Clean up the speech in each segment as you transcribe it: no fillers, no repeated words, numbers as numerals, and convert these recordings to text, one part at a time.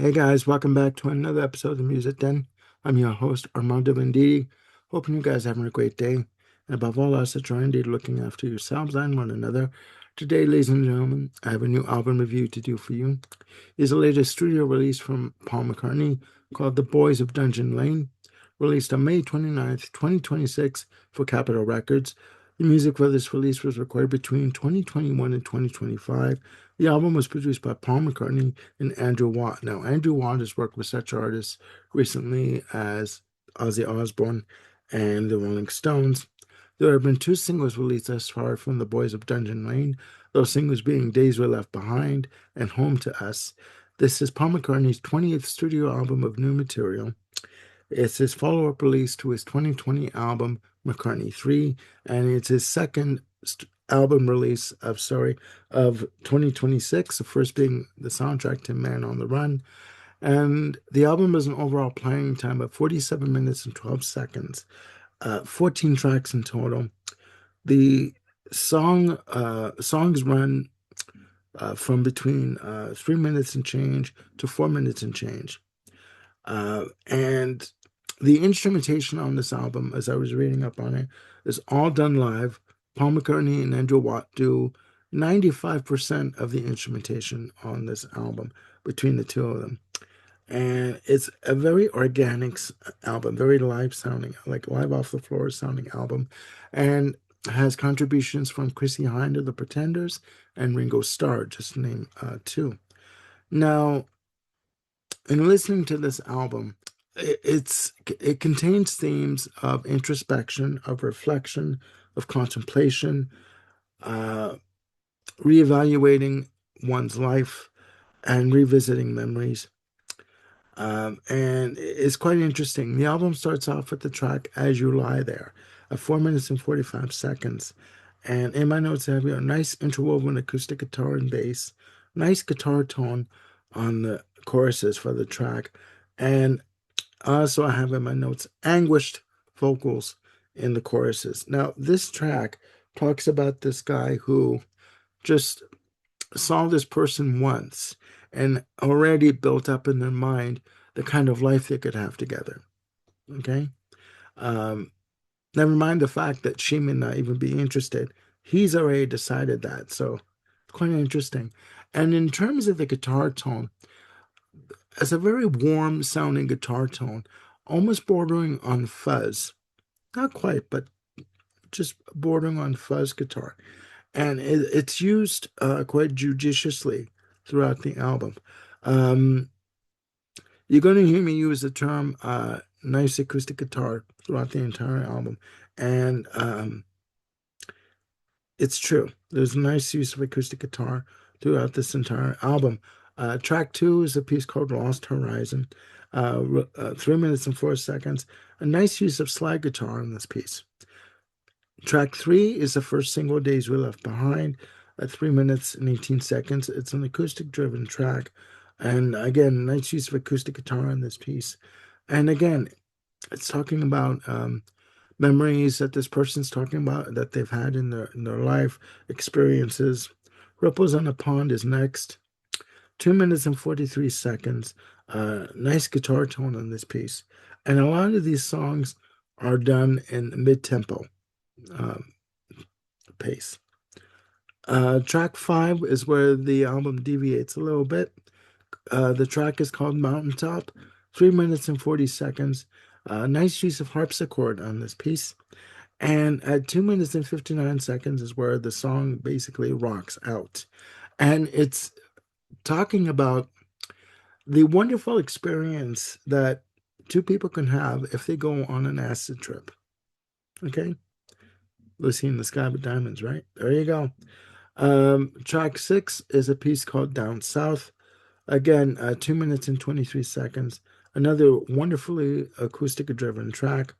Hey guys, welcome back to another episode of the Music Den. I'm your host, Armando Venditti. Hoping you guys are having a great day. And above all else, that you're indeed looking after yourselves and one another. Today, ladies and gentlemen, I have a new album review to do for you. It's the latest studio release from Paul McCartney called The Boys of Dungeon Lane, released on May 29th, 2026 for Capitol Records. The music for this release was recorded between 2021 and 2025. The album was produced by Paul McCartney and Andrew Watt. Now, Andrew Watt has worked with such artists recently as Ozzy Osbourne and the Rolling Stones. There have been two singles released thus far from the Boys of Dungeon Lane, those singles being Days We Left Behind and Home to Us. This is Paul McCartney's 20th studio album of new material. It's his follow-up release to his 2020 album, McCartney 3, and it's his second album release of 2026, the first being the soundtrack to Man on the Run. And the album has an overall playing time of 47 minutes and 12 seconds, 14 tracks in total. The songs run from between 3 minutes and change to 4 minutes and change. And the instrumentation on this album, as I was reading up on it, is all done live. Paul McCartney and Andrew Watt do 95% of the instrumentation on this album between the two of them. And it's a very organic album, very live sounding, like live off the floor sounding album, and has contributions from Chrissie Hynde of the Pretenders and Ringo Starr, just to name two. Now, in listening to this album, it contains themes of introspection, of reflection, of contemplation, uh, reevaluating one's life, and revisiting memories. And it's quite interesting. The album starts off with the track As You Lie There, at 4 minutes and 45 seconds. And in my notes, I have a nice interwoven acoustic guitar and bass, nice guitar tone on the choruses for the track. And also, I have in my notes anguished vocals in the choruses. Now, this track talks about this guy who just saw this person once and already built up in their mind the kind of life they could have together. Okay. Um, Never mind the fact that she may not even be interested. He's already decided that. So it's quite interesting. And in terms of the guitar tone, it's a very warm sounding guitar tone, almost bordering on fuzz. Not quite, but just bordering on fuzz guitar. And it's used quite judiciously throughout the album. Um, you're going to hear me use the term nice acoustic guitar throughout the entire album. And it's true. There's a nice use of acoustic guitar throughout this entire album. Track two is a piece called Lost Horizon, 3 minutes and 4 seconds. A nice use of slide guitar in this piece. Track three is the first single, Days We Left Behind, at 3 minutes and 18 seconds. It's an acoustic driven track. And again, nice use of acoustic guitar in this piece. And again, it's talking about memories that this person's talking about that they've had in their life, experiences. Ripples on a Pond is next. 2 minutes and 43 seconds. Nice guitar tone on this piece. And a lot of these songs are done in mid tempo um, pace. Track five is where the album deviates a little bit. The track is called Mountaintop, 3 minutes and 40 seconds. Nice use of harpsichord on this piece. And at 2 minutes and 59 seconds is where the song basically rocks out. And it's talking about the wonderful experience that two people can have if they go on an acid trip. Okay? Lucy in the Sky with Diamonds, right? There you go. Track six is a piece called Down South. Again, 2 minutes and 23 seconds. Another wonderfully acoustic driven track.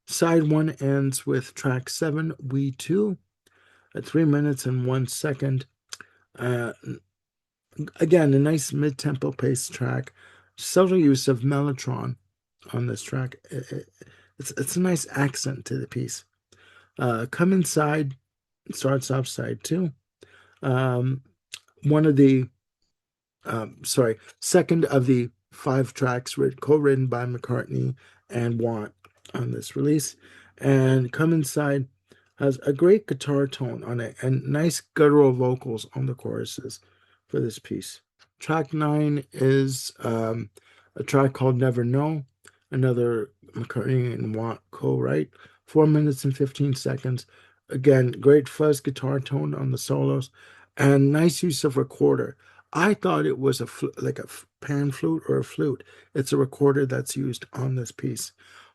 Side one ends with track seven, We Too, at 3 minutes and 1 second. Uh, Again, a nice mid tempo pace track. Subtle use of mellotron on this track. It's a nice accent to the piece. Come Inside starts off side two. Um, One of the sorry, second of the five tracks co-written by McCartney and Watt on this release. And Come Inside has a great guitar tone on it and nice guttural vocals on the choruses for this piece. Track nine is a track called Never Know, another McCartney and Watt co-write, 4 minutes and 15 seconds. Again, great fuzz guitar tone on the solos and nice use of recorder. I thought it was like a pan flute or a flute. It's a recorder that's used on this piece.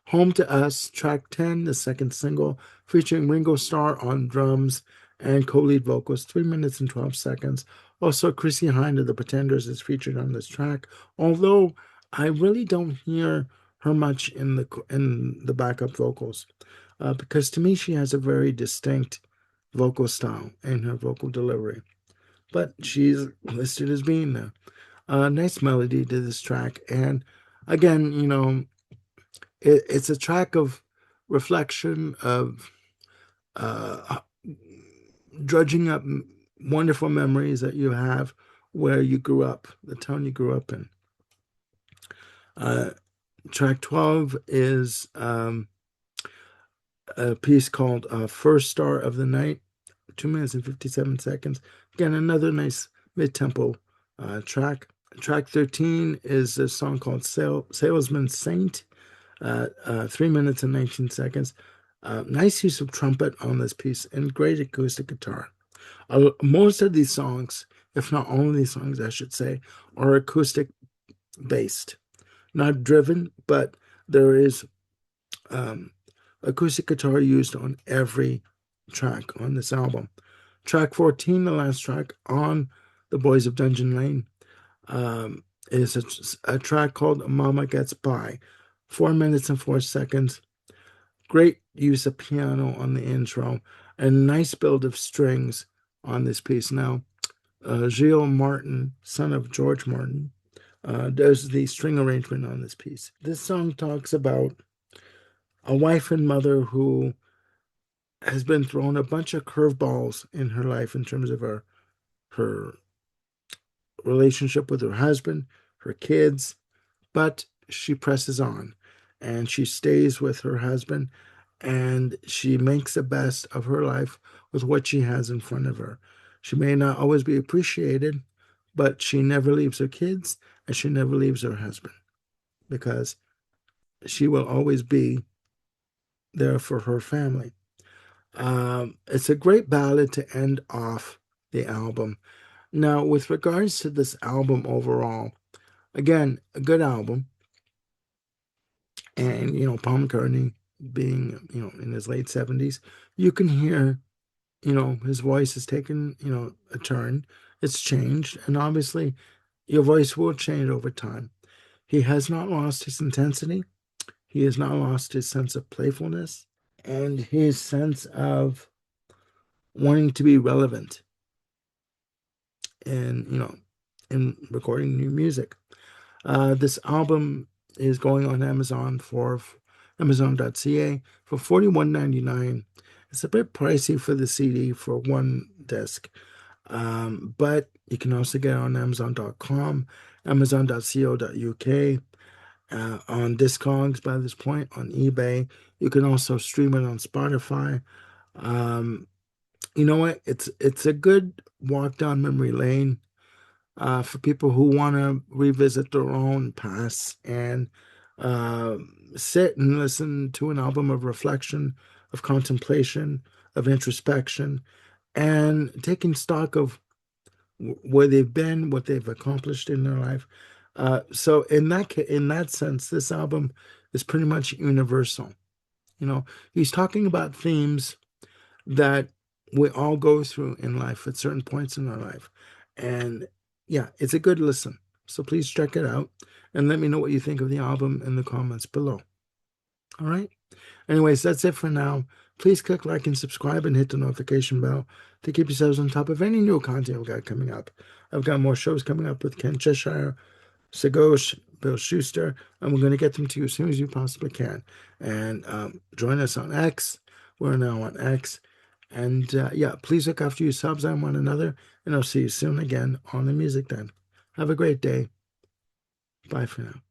Home to Us, track 10, the second single, featuring Ringo Starr on drums and co-lead vocals, 3 minutes and 12 seconds. Also, Chrissy Hynde of the Pretenders is featured on this track, although I really don't hear her much in the backup vocals, because to me she has a very distinct vocal style in her vocal delivery. But she's listed as being there. Nice melody to this track, and again, it's a track of reflection of uh, drudging up wonderful memories that you have where you grew up, the town you grew up in. Uh, Track 12 is a piece called First Star of the Night, 2 minutes and 57 seconds. Again, another nice mid tempo track. Track 13 is a song called Salesman Saint, 3 minutes and 19 seconds. Nice use of trumpet on this piece and great acoustic guitar. Most of these songs, if not all of these songs, I should say, are acoustic based, not driven, but there is um, acoustic guitar used on every track on this album. Track 14, the last track on The Boys of Dungeon Lane, is a track called Mama Gets By, 4 minutes and 4 seconds. Great use of piano on the intro and nice build of strings on this piece. Now, Gilles Martin, son of George Martin, does the string arrangement on this piece. This song talks about a wife and mother who has been thrown a bunch of curveballs in her life in terms of her relationship with her husband, her kids, but she presses on and she stays with her husband and she makes the best of her life with what she has in front of her. She may not always be appreciated, but she never leaves her kids and she never leaves her husband because she will always be there for her family. It's a great ballad to end off the album. Now, with regards to this album overall, again, a good album. And, Paul McCartney being, in his late 70s, you can hear, his voice has taken, a turn. It's changed. And obviously, your voice will change over time. He has not lost his intensity. He has not lost his sense of playfulness and his sense of wanting to be relevant in, in recording new music. This album is going on Amazon for Amazon.ca for $41.99. It's a bit pricey for the CD for one disc, but you can also get it on Amazon.com, Amazon.co.uk, on Discogs by this point, on eBay. You can also stream it on Spotify. Um, you know what? It's a good walk down memory lane for people who want to revisit their own past and uh, sit and listen to an album of reflection, of contemplation, of introspection, and taking stock of where they've been, what they've accomplished in their life. So in that sense, this album is pretty much universal. He's talking about themes that we all go through in life at certain points in our life. And yeah, it's a good listen. So please check it out and let me know what you think of the album in the comments below. All right. Anyways, that's it for now. Please click like and subscribe and hit the notification bell to keep yourselves on top of any new content I've got coming up. I've got more shows coming up with Ken Cheshire, Sagosh, Bill Schuster, and we're going to get them to you as soon as you possibly can. And join us on X. We're now on X. And yeah, please look after yourselves and one another. And I'll see you soon again on the Music Den. Have a great day. Bye for now.